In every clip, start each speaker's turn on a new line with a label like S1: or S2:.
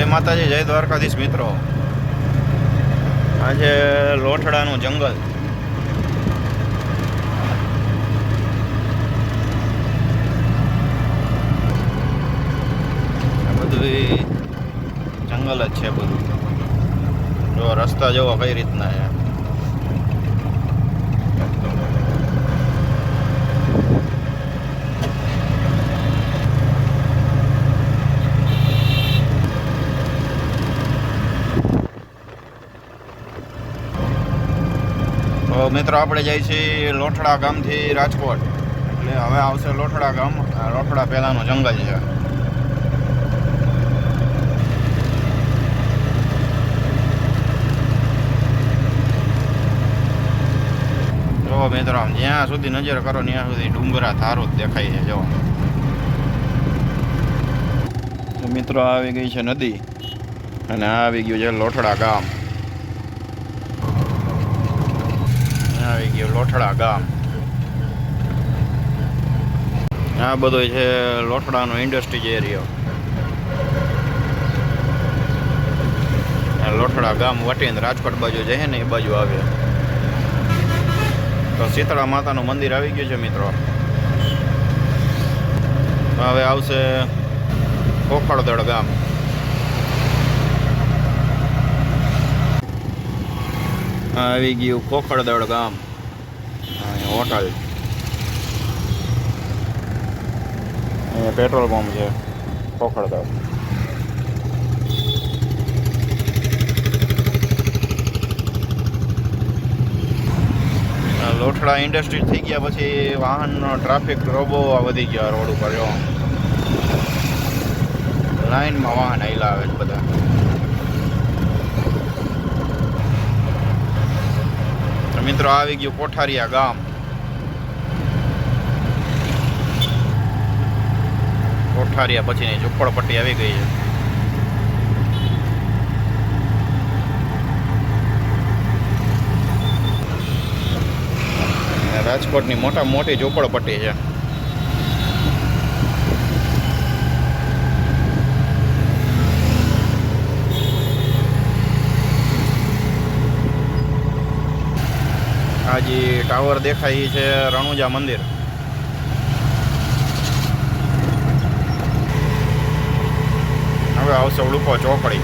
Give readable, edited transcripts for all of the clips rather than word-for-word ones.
S1: જય માતાજી, જય દ્વારકાધીશ મિત્રો। આજે લોઠડાનું જંગલ, બધું જંગલ જ છે બધું। જો રસ્તા જોવો કઈ રીતના છે। તો મિત્રો આપણે જઈએ છીએ લોઠડા ગામથી રાજકોટ, એટલે હવે આવશે લોઠડા ગામ। લોઠડા પહેલાંનું જંગલ છે। જો મિત્રો આમ જ્યાં સુધી નજર કરો ત્યાં સુધી ડુંગરા ધારો જ દેખાય છે। જો મિત્રો આવી ગઈ છે નદી, અને આ આવી ગયું છે લોઠડા ગામ। આવી ગયું લોઠડા ગામ। આ બધો છે લોઠડાનો ઇન્ડસ્ટ્રીઝ એરિયો। લોઠડા ગામ વટીને રાજકોટ બાજુ જાય ને એ બાજુ આવે તો શીતળા માતાનું મંદિર આવી ગયું છે મિત્રો। હવે આવશે ખોખડદળ ગામ। આવી ગયું ખોખડદળ ગામ। હોટલ, અહીંયા પેટ્રોલ પંપ છે ખોખડદળ। લોઠડા ઇન્ડસ્ટ્રી થઈ ગયા પછી વાહનનો ટ્રાફિક બહુ વધી ગયો રોડ ઉપર। જો લાઈનમાં વાહન આવેલા આવે બધા। મિત્રો આવી ગયું કોઠારિયા ગામ। કોઠારિયા પછીની ઝુંપડપટ્ટી આવી ગઈ છે। રાજકોટની મોટી ઝુંપડપટ્ટી છે। આ જે ટાવર દેખાય છે રણુજા મંદિર। હવે આવશે ઉડુપો ચોકડી।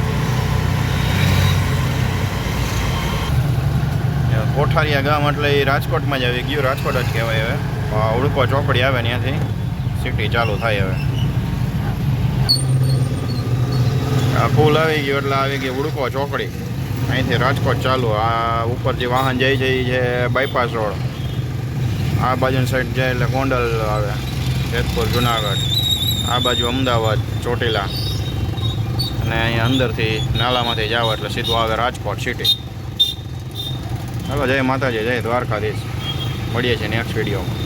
S1: કોઠારિયા ગામ એટલે એ રાજકોટમાં જ આવી ગયું, રાજકોટ જ કહેવાય। હવે ઉડુપો ચોકડી આવે ત્યાંથી સિટી ચાલુ થાય। હવે આ પુલ આવી ગયો એટલે આવી ગઈ ઉડુપો ચોકડી। અહીંથી રાજકોટ ચાલુ। આ ઉપર જે વાહન જાય છે એ છે બાયપાસ રોડ। આ બાજુની સાઈડ જાય એટલે ગોંડલ આવે, જેતપુર, જુનાગઢ। આ બાજુ અમદાવાદ, ચોટીલા, અને અહીંયા અંદરથી નાલામાંથી જાવ એટલે સીધું આવે રાજકોટ સિટી। ચાલો, જય માતાજી, જય દ્વારકાધીશ। મળીએ છીએ નેક્સ્ટ વિડીયોમાં।